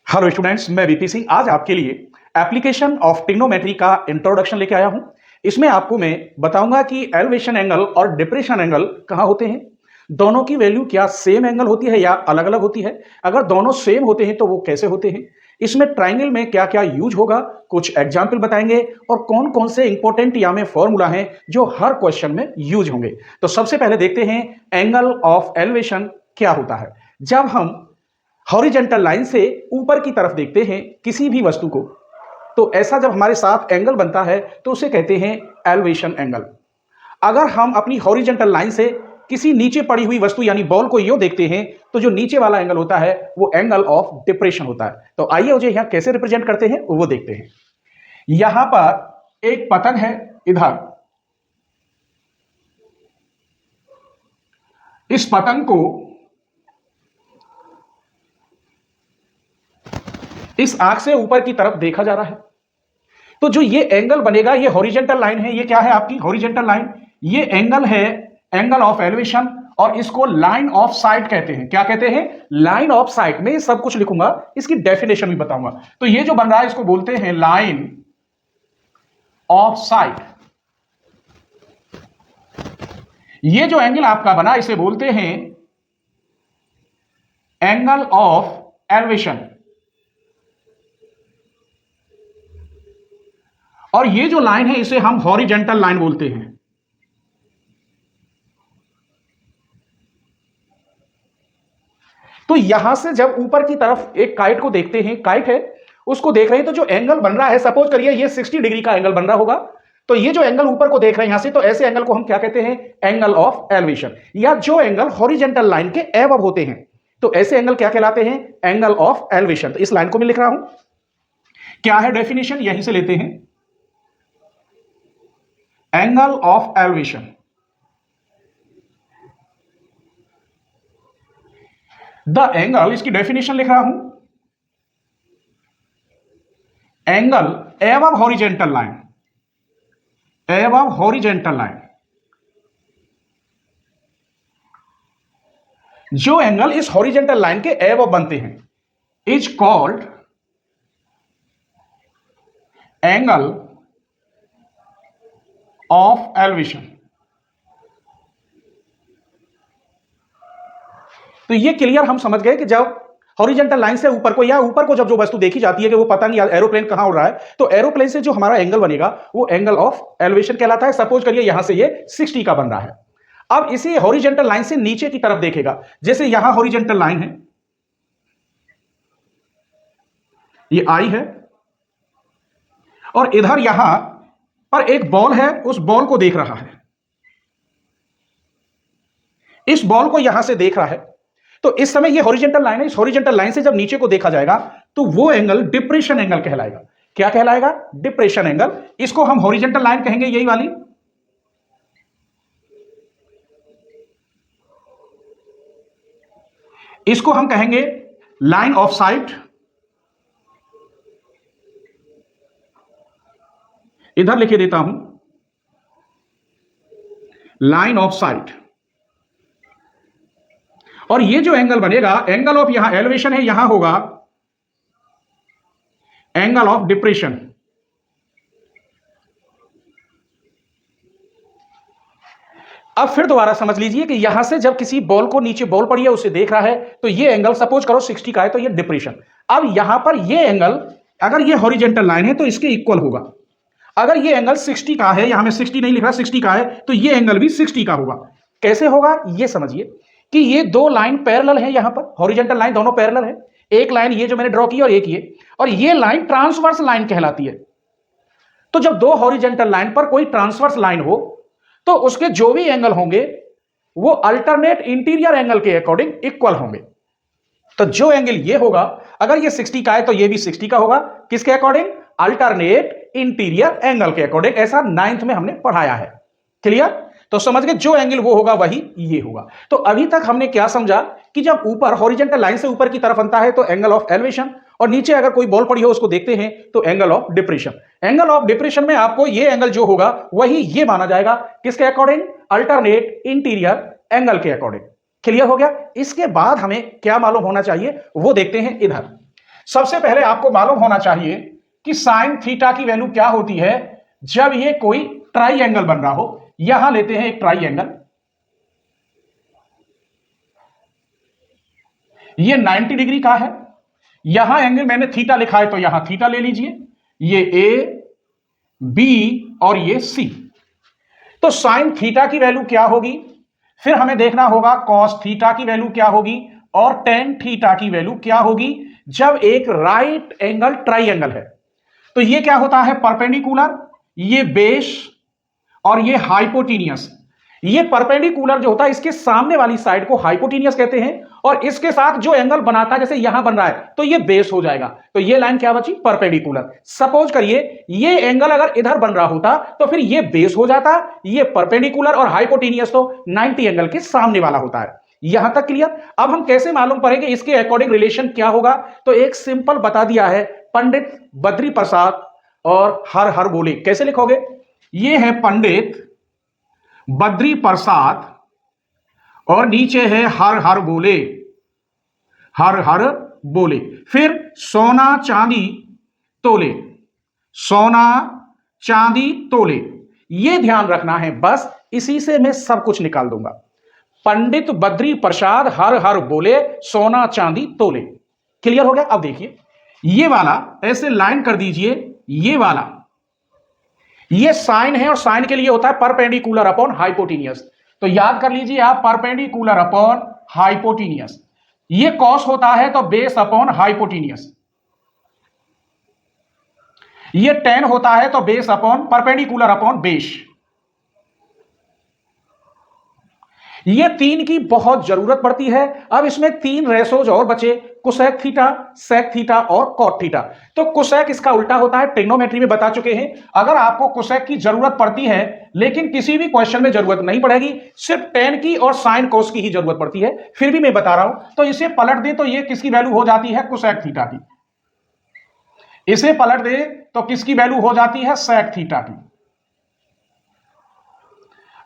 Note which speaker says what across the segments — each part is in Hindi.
Speaker 1: हेलो स्टूडेंट्स, मैं वीपी सिंह आज आपके लिए एप्लीकेशन ऑफ ट्रिग्नोमेट्री का इंट्रोडक्शन लेके आया हूं। इसमें आपको मैं बताऊंगा कि एलिवेशन एंगल और डिप्रेशन एंगल कहां होते हैं, दोनों की वैल्यू क्या सेम एंगल होती है या अलग अलग होती है, अगर दोनों सेम होते हैं तो वो कैसे होते हैं, इसमें ट्राइंगल में क्या क्या यूज होगा, कुछ एग्जाम्पल बताएंगे और कौन कौन से इंपॉर्टेंट या में फॉर्मूला हैं जो हर क्वेश्चन में यूज होंगे। तो सबसे पहले देखते हैं एंगल ऑफ एलिवेशन क्या होता है। जब हम हॉरिजेंटल लाइन से ऊपर की तरफ देखते हैं किसी भी वस्तु को, तो ऐसा जब हमारे साथ एंगल बनता है तो उसे कहते हैं एलिवेशन एंगल। अगर हम अपनी हॉरिजेंटल लाइन से किसी नीचे पड़ी हुई वस्तु यानी बॉल को यूं देखते हैं तो जो नीचे वाला एंगल होता है वो एंगल ऑफ डिप्रेशन होता है। तो आइए मुझे यहां कैसे रिप्रेजेंट करते हैं वो देखते हैं। यहां पर एक पतंग है, इधर इस पतंग को इस आंख से ऊपर की तरफ देखा जा रहा है, तो जो ये एंगल बनेगा ये हॉरिजेंटल लाइन है। ये क्या है आपकी हॉरिजेंटल लाइन, ये एंगल है एंगल ऑफ एलिवेशन और इसको लाइन ऑफ साइट कहते हैं। क्या कहते हैं? Line of site. में सब कुछ लिखूंगा, इसकी डेफिनेशन भी बताऊंगा। तो ये जो बन रहा है इसको बोलते हैं लाइन ऑफ साइट। ये जो एंगल आपका बना इसे बोलते हैं एंगल ऑफ एलिवेशन। और ये जो लाइन है इसे हम हॉरिजेंटल लाइन बोलते हैं। तो यहां से जब ऊपर की तरफ एक काइट को देखते हैं, काइट है उसको देख रहे हैं, तो जो एंगल बन रहा है, सपोज करिए ये 60 डिग्री का एंगल बन रहा होगा, तो ये जो एंगल ऊपर को देख रहे हैं यहां से, तो ऐसे एंगल को हम क्या कहते हैं? Angle of elevation. या जो एंगल हॉरिजेंटल लाइन के एबव होते हैं तो ऐसे एंगल क्या कहलाते हैं? Angle of elevation. तो इस लाइन को मैं लिख रहा हूं, क्या है डेफिनेशन, यहीं से लेते हैं। Angle of elevation, the angle, इसकी डेफिनेशन लिख रहा हूं, angle above horizontal line, above horizontal line, जो एंगल इस हॉरिजेंटल लाइन के एबव बनते हैं is called angle of elevation. तो ये क्लियर हम समझ गए कि जब हॉरिजेंटल लाइन से ऊपर को या ऊपर को जब जो वस्तु देखी जाती है कि वो पतंग या एरोप्लेन कहां उड़ रहा है, तो एरोप्लेन से जो हमारा एंगल बनेगा वो एंगल ऑफ एलिवेशन कहलाता है। सपोज करिए यहां से ये 60 का बन रहा है। अब इसी हॉरिजेंटल लाइन से नीचे की तरफ देखेगा, जैसे यहां हॉरिजेंटल लाइन है, ये आई है, और इधर यहां पर एक बॉल है, उस बॉल को देख रहा है, इस बॉल को यहां से देख रहा है, तो इस समय ये हॉरिजेंटल लाइन है, इस हॉरिजेंटल लाइन से जब नीचे को देखा जाएगा तो वो एंगल डिप्रेशन एंगल कहलाएगा। क्या कहलाएगा? Depression angle. इसको हम हॉरिजेंटल लाइन कहेंगे, यही वाली, इसको हम कहेंगे लाइन ऑफ साइट। इधर लिखे देता हूं लाइन ऑफ साइट। और ये जो एंगल बनेगा, एंगल ऑफ यहां एलिवेशन है, यहां होगा एंगल ऑफ डिप्रेशन। अब फिर दोबारा समझ लीजिए कि यहां से जब किसी बॉल को, नीचे बॉल पड़ी है उसे देख रहा है, तो ये एंगल सपोज करो 60 का है, तो ये डिप्रेशन। अब यहां पर ये एंगल, अगर ये हॉरिजेंटल लाइन है तो इसके इक्वल होगा। अगर ये एंगल 60 का है, यहां मैं 60 नहीं लिख रहा, 60 का है, तो ये एंगल भी 60 का होगा। कैसे होगा ये समझिए कि ये दो लाइन पैरेलल है, यहां पर हॉरिजेंटल लाइन दोनों पैरेलल है। एक लाइन ये जो मैंने ड्रॉ की और एक ये, और ये लाइन ट्रांसवर्स लाइन कहलाती है। तो जब दो हॉरिजेंटल लाइन पर कोई ट्रांसवर्स लाइन हो तो उसके जो भी एंगल होंगे वो अल्टरनेट इंटीरियर एंगल के अकॉर्डिंग इक्वल होंगे। तो जो एंगल ये होगा, अगर ये 60 का है तो ये भी 60 का होगा। किसके अकॉर्डिंग? अल्टरनेट इंटीरियर एंगल के अकॉर्डिंग। ऐसा 9th में हमने पढ़ाया है। क्लियर? तो समझ गए, जो एंगल वो होगा वही ये होगा। तो अभी तक हमने क्या समझा कि जब ऊपर हॉरिजेंटल लाइन से ऊपर की तरफ बनता है तो एंगल ऑफ एलिवेशन, और नीचे अगर कोई बॉल पड़ी हो उसको देखते हैं तो angle of depression. Angle of depression में आपको ये एंगल जो होगा वही ये माना जाएगा। किसके अकॉर्डिंग? अल्टरनेट इंटीरियर एंगल के अकॉर्डिंग। क्लियर हो गया? इसके बाद हमें क्या मालूम होना चाहिए वो देखते हैं इधर। सबसे पहले आपको मालूम होना चाहिए कि साइन थीटा की वैल्यू क्या होती है जब ये कोई ट्राइएंगल बन रहा हो। यहां लेते हैं एक ट्राइएंगल, ये 90 डिग्री का है, यहां एंगल मैंने थीटा लिखा है तो यहां थीटा ले लीजिए, ये ए बी और ये सी। तो साइन थीटा की वैल्यू क्या होगी, फिर हमें देखना होगा कॉस थीटा की वैल्यू क्या होगी और टेन थीटा की वैल्यू क्या होगी जब एक राइट एंगल ट्राइएंगल है। तो ये क्या होता है, परपेंडिकुलर, ये बेस और ये हाइपोटेनियस। ये परपेंडिकुलर जो होता है इसके सामने वाली साइड को हाइपोटेनियस कहते हैं और इसके साथ जो एंगल बनाता है जैसे यहां बन रहा है तो ये बेस हो जाएगा। तो ये लाइन क्या बची, परपेंडिकुलर। सपोज करिए ये एंगल अगर इधर बन रहा होता तो फिर ये बेस हो जाता, ये परपेंडिकुलर और हाइपोटेनियस तो 90 एंगल के सामने वाला होता है। यहां तक क्लियर। अब हम कैसे मालूम करेंगे इसके अकॉर्डिंग रिलेशन क्या होगा, तो एक सिंपल बता दिया है पंडित बद्री प्रसाद और हर हर बोले। कैसे लिखोगे, ये है पंडित बद्री प्रसाद और नीचे है हर हर बोले, हर हर बोले। फिर सोना चांदी तोले, सोना चांदी तोले। यह ध्यान रखना है, बस इसी से मैं सब कुछ निकाल दूंगा। पंडित बद्री प्रसाद हर हर बोले, सोना चांदी तोले। क्लियर हो गया। अब देखिए ये वाला ऐसे लाइन कर दीजिए, ये वाला ये साइन है और साइन के लिए होता है परपेंडिकुलर अपॉन हाइपोटेनियस। तो याद कर लीजिए आप, परपेंडिकुलर अपॉन हाइपोटेनियस। ये कॉस होता है तो बेस अपॉन हाइपोटेनियस। ये टेन होता है तो base upon perpendicular upon base. ये तीन की बहुत जरूरत पड़ती है। अब इसमें तीन रेशोज और बचे, कोसेक थीटा, सेक थीटा और कॉट थीटा। तो कोसेक इसका उल्टा होता है, ट्रिग्नोमेट्री में बता चुके हैं। अगर आपको कोसेक की जरूरत पड़ती है लेकिन किसी भी क्वेश्चन में जरूरत नहीं पड़ेगी, सिर्फ टेन की और साइन कोस की ही जरूरत पड़ती है, फिर भी मैं बता रहा हूं। तो इसे पलट दे तो ये किसकी वैल्यू हो जाती है, कोसेक थीटा की। इसे पलट दे तो किसकी वैल्यू हो जाती है, सेक थीटा की।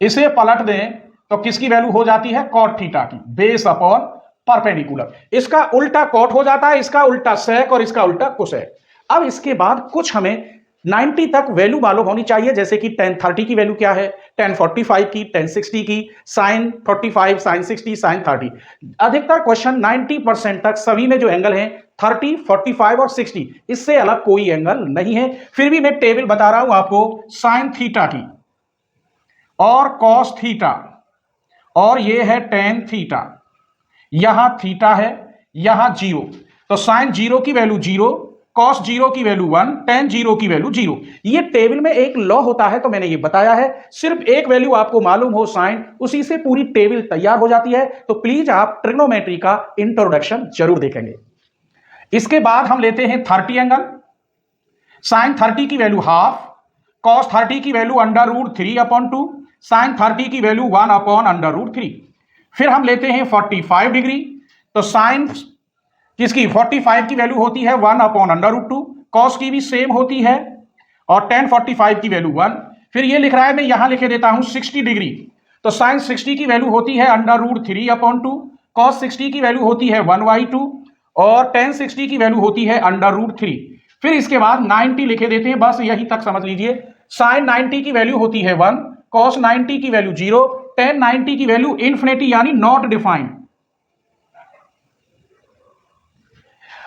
Speaker 1: इसे पलट दें तो किसकी वैल्यू हो जाती है, कॉट थीटा की, बेस अपॉन परपेंडिकुलर। इसका उल्टा कॉट हो जाता है, इसका उल्टा सेक और इसका उल्टा कोसेक। अब इसके बाद कुछ हमें 90 तक वैल्यू मालूम होनी चाहिए, जैसे कि tan 30 की वैल्यू क्या है, tan 45 की, tan 60 की, sin 45, sin 60, sin 30। अधिकतर क्वेश्चन 90% तक सभी में जो एंगल हैं 30, 45 और 60, इससे अलग कोई एंगल नहीं है। फिर भी मैं टेबल बता रहा हूं आपको, साइन थीटा की और कॉस थीटा और ये है टेन थीटा, यहां थीटा है, यहां जीरो। तो साइन जीरो की वैल्यू जीरो, कॉस जीरो की वैल्यू 1, टेन जीरो की वैल्यू 0। ये टेबल में एक लॉ होता है तो मैंने ये बताया है। सिर्फ एक वैल्यू आपको मालूम हो साइन, उसी से पूरी टेबल तैयार हो जाती है। तो प्लीज आप ट्रिग्नोमेट्री का इंट्रोडक्शन जरूर देखेंगे। इसके बाद हम लेते हैं 30 एंगल। साइन 30 की वैल्यू हाफ, कॉस 30 की वैल्यू √3/2, साइन 30 की वैल्यू 1/√3। फिर हम लेते हैं 45 डिग्री। तो साइन किसकी 45 की वैल्यू होती है 1/√2, कॉस की भी सेम होती है और tan 45 की वैल्यू 1। फिर ये लिख रहा है, मैं यहां लिखे देता हूं 60 डिग्री। तो साइन 60 की वैल्यू होती है √3/2, कॉस 60 की वैल्यू होती है 1/2 और tan 60 की वैल्यू होती है √3। फिर इसके बाद 90 लिखे देते हैं, बस यही तक समझ लीजिए। साइन 90 की वैल्यू होती है 1, कॉस 90 की वैल्यू 0, tan 90 की वैल्यू इन्फिनिटी यानी नॉट डिफाइंड।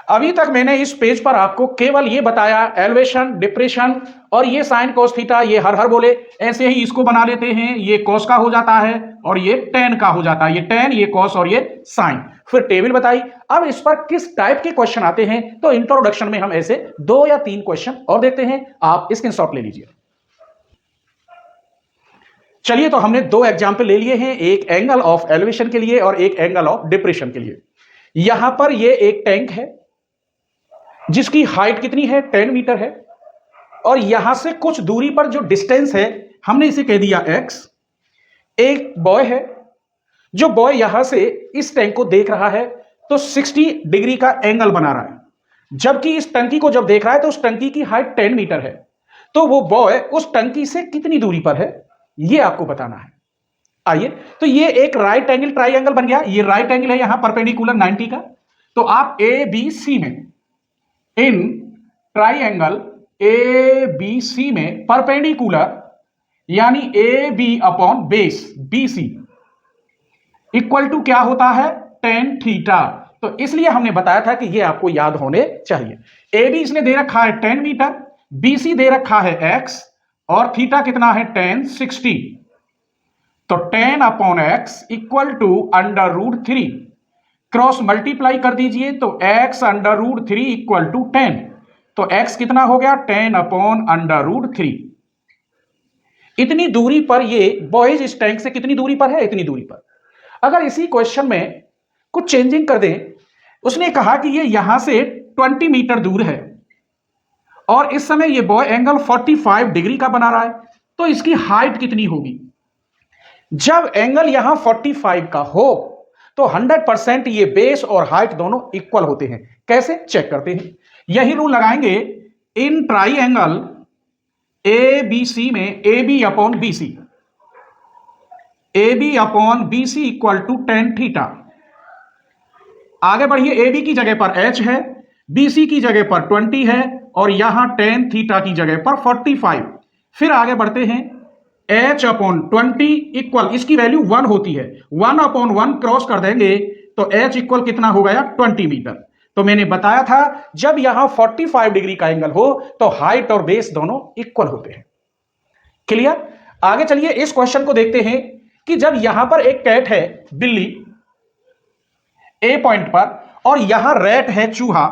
Speaker 1: अभी तक मैंने इस पेज पर आपको केवल ये बताया, एलिवेशन, डिप्रेशन और ये साइन कोस थीटा, ये हर हर बोले। ऐसे ही इसको बना लेते हैं, ये कोस का हो जाता है और ये टेन का हो जाता है, ये टेन, ये कोस और ये साइन। फिर टेबल बताई। अब इस पर किस टाइप के क्वेश्चन आते हैं, तो इंट्रोडक्शन में हम ऐसे 2 या 3 क्वेश्चन और देखते हैं। आप स्क्रीनशॉट ले लीजिए। चलिए, तो हमने 2 एग्जाम्पल ले लिए हैं, एक एंगल ऑफ एलिवेशन के लिए और एक एंगल ऑफ डिप्रेशन के लिए। यहां पर ये एक टैंक है जिसकी हाइट कितनी है, 10 मीटर है, और यहां से कुछ दूरी पर जो डिस्टेंस है हमने इसे कह दिया x। एक बॉय है, जो बॉय यहां से इस टैंक को देख रहा है तो 60 डिग्री का एंगल बना रहा है, जबकि इस टंकी को जब देख रहा है तो उस टंकी की हाइट 10 मीटर है। तो वो बॉय उस टंकी से कितनी दूरी पर है, ये आपको बताना है। आइए, तो ये एक राइट एंगल ट्राइंगल बन गया। ये राइट एंगल है यहां परपेंडिकुलर 90 का। तो आप ए बी सी में इन ट्राइंगल ए बी सी में परपेंडिकुलर यानी A B upon base B C equal to क्या होता है टेन थीटा। तो इसलिए हमने बताया था कि ये आपको याद होने चाहिए। ए बी इसने दे रखा है 10 मीटर, बी सी दे रखा है एक्स और थीटा कितना है 10 60। तो 10 upon x equal to under root 3, cross multiply कर दीजिए तो x under root 3 equal to 10। तो x कितना हो गया 10 अपॉन अंडर रूट 3। इतनी दूरी पर ये बॉयज इस टैंक से कितनी दूरी पर है, इतनी दूरी पर। अगर इसी क्वेश्चन में कुछ चेंजिंग कर दें, उसने कहा कि ये यहां से 20 मीटर दूर है और इस समय ये बॉय एंगल 45 डिग्री का बना रहा है, तो इसकी हाइट कितनी होगी। जब एंगल यहां 45 का हो तो 100% ये बेस और हाइट दोनों इक्वल होते हैं। कैसे चेक करते हैं, यही रूल लगाएंगे इन ट्राइंगल ए बी सी में A B upon B C, A B upon B C equal to ten theta. आगे बढ़िए, ए बी की जगह पर h है, बी सी की जगह पर 20 है और यहां टेन थीटा की जगह पर 45। फिर आगे बढ़ते हैं, h अपॉन 20 इक्वल, इसकी वैल्यू 1 होती है, 1 अपॉन 1 क्रॉस कर देंगे तो h इक्वल कितना हो गया 20 मीटर। तो मैंने बताया था जब यहां 45 डिग्री का एंगल हो तो हाइट और बेस दोनों इक्वल होते हैं। क्लियर। आगे चलिए इस क्वेश्चन को देखते हैं कि जब यहां पर एक कैट है बिल्ली ए पॉइंट पर और यहां रैट है चूहा,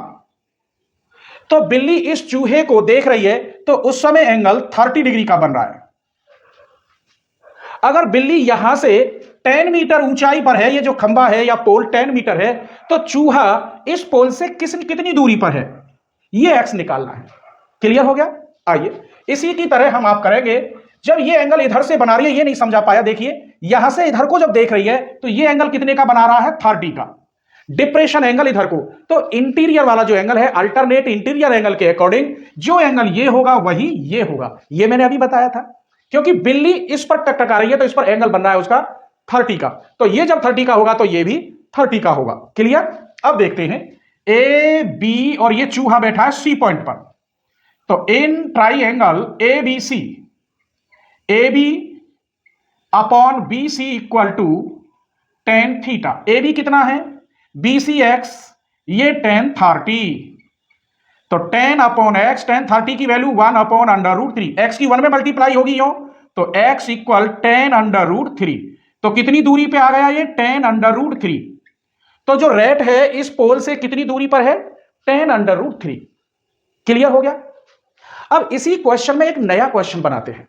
Speaker 1: तो बिल्ली इस चूहे को देख रही है तो उस समय एंगल 30 डिग्री का बन रहा है। अगर बिल्ली यहां से 10 मीटर ऊंचाई पर है, ये जो खंबा है या पोल 10 मीटर है, तो चूहा इस पोल से कितनी दूरी पर है, ये एक्स निकालना है। क्लियर हो गया। आइए इसी की तरह हम आप करेंगे, जब ये एंगल इधर से बना रही है, ये नहीं समझा पाया, देखिए यहां से इधर को जब देख रही है तो ये एंगल कितने का बना रहा है 30 का, डिप्रेशन एंगल इधर को। तो इंटीरियर वाला जो एंगल है अल्टरनेट इंटीरियर एंगल के अकॉर्डिंग जो एंगल ये होगा वही ये होगा, ये मैंने अभी बताया था। क्योंकि बिल्ली इस पर टकटका रही है तो इस पर एंगल बन रहा है उसका 30 का, तो ये जब 30 का होगा तो ये भी 30 का होगा। क्लियर। अब देखते हैं ए बी और ये चूहा बैठा है सी पॉइंट पर, तो in triangle A B C, A B upon B C equal to ten theta. A B कितना है बी सी एक्स, ये 10 30, तो 10 अपॉन एक्स, 10 30 की value 1 upon under root 3, x की 1 में मल्टीप्लाई होगी यो, तो x इक्वल 10 अंडर रूट 3। तो कितनी दूरी पे आ गया ये 10 अंडर रूट 3। तो जो रेट है इस पोल से कितनी दूरी पर है 10 अंडर रूट 3। क्लियर हो गया। अब इसी क्वेश्चन में एक नया क्वेश्चन बनाते हैं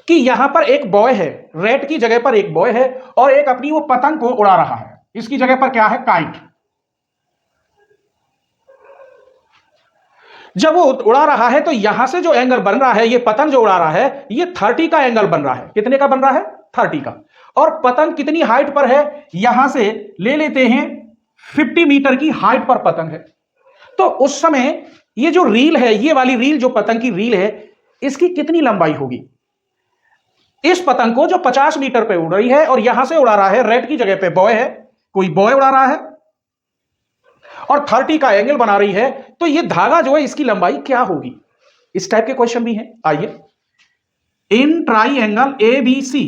Speaker 1: कि यहां पर एक बॉय है, रेट की जगह पर एक बॉय है और एक अपनी वो पतंग को उड़ा रहा है, इसकी जगह पर क्या है काइट। जब वो उड़ा रहा है तो यहां से जो एंगल बन रहा है, ये पतंग जो उड़ा रहा है ये 30 का एंगल बन रहा है। कितने का बन रहा है 30 का। और पतंग कितनी हाइट पर है, यहां से ले लेते हैं 50 मीटर की हाइट पर पतंग है। तो उस समय ये जो रील है, ये वाली रील जो पतंग की रील है, इसकी कितनी लंबाई होगी। इस पतंग को जो 50 मीटर पे उड़ रही है और यहां से उड़ा रहा है, रेड की जगह पे बॉय है, कोई बॉय उड़ा रहा है और 30 का एंगल बना रही है, तो ये धागा जो है इसकी लंबाई क्या होगी। इस टाइप के क्वेश्चन भी हैं। आइए इन ट्राइंगल ए बी सी,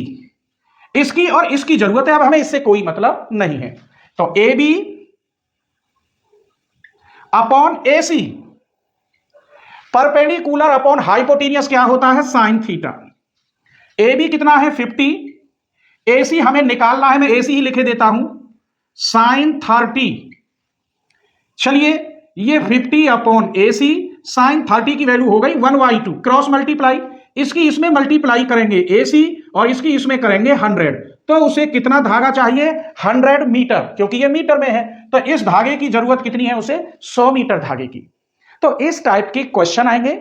Speaker 1: इसकी और इसकी जरूरत है, अब हमें इससे कोई मतलब नहीं है। तो A B upon A C, perpendicular upon hypotenuse क्या होता है साइन थीटा। ए बी कितना है 50, ए सी हमें निकालना है, मैं ए सी ही लिखे देता हूं साइन 30। चलिए ये 50 अपॉन ए सी, साइन 30 की वैल्यू हो गई 1/2, क्रॉस मल्टीप्लाई, इसकी इसमें मल्टीप्लाई करेंगे ए सी और इसकी इसमें करेंगे 100, तो उसे कितना धागा चाहिए 100 मीटर, क्योंकि ये मीटर में है तो इस धागे की जरूरत कितनी है उसे 100 मीटर धागे की। तो इस टाइप के क्वेश्चन आएंगे,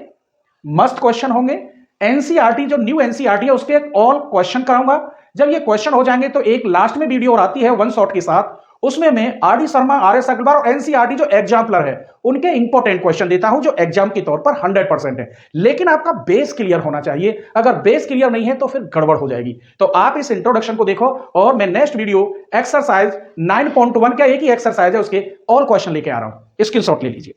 Speaker 1: मस्त क्वेश्चन होंगे। एनसीईआरटी जो न्यू एनसीईआरटी है उसके ऑल क्वेश्चन कराऊंगा। जब ये क्वेश्चन हो जाएंगे तो एक लास्ट में वीडियो और आती है वन शॉट के साथ, उसमें मैं R D Sharma, R S Agarwal और एनसीईआरटी जो एग्जाम्पलर है उनके इंपॉर्टेंट क्वेश्चन देता हूं जो एग्जाम के तौर पर 100% है। लेकिन आपका बेस क्लियर होना चाहिए, अगर बेस क्लियर नहीं है तो फिर गड़बड़ हो जाएगी। तो आप इस इंट्रोडक्शन को देखो और मैं नेक्स्ट वीडियो एक्सरसाइज 9.1 का एक ही एक्सरसाइज है उसके ऑल क्वेश्चन लेके आ रहा हूं, स्क्रीनशॉट ले लीजिए।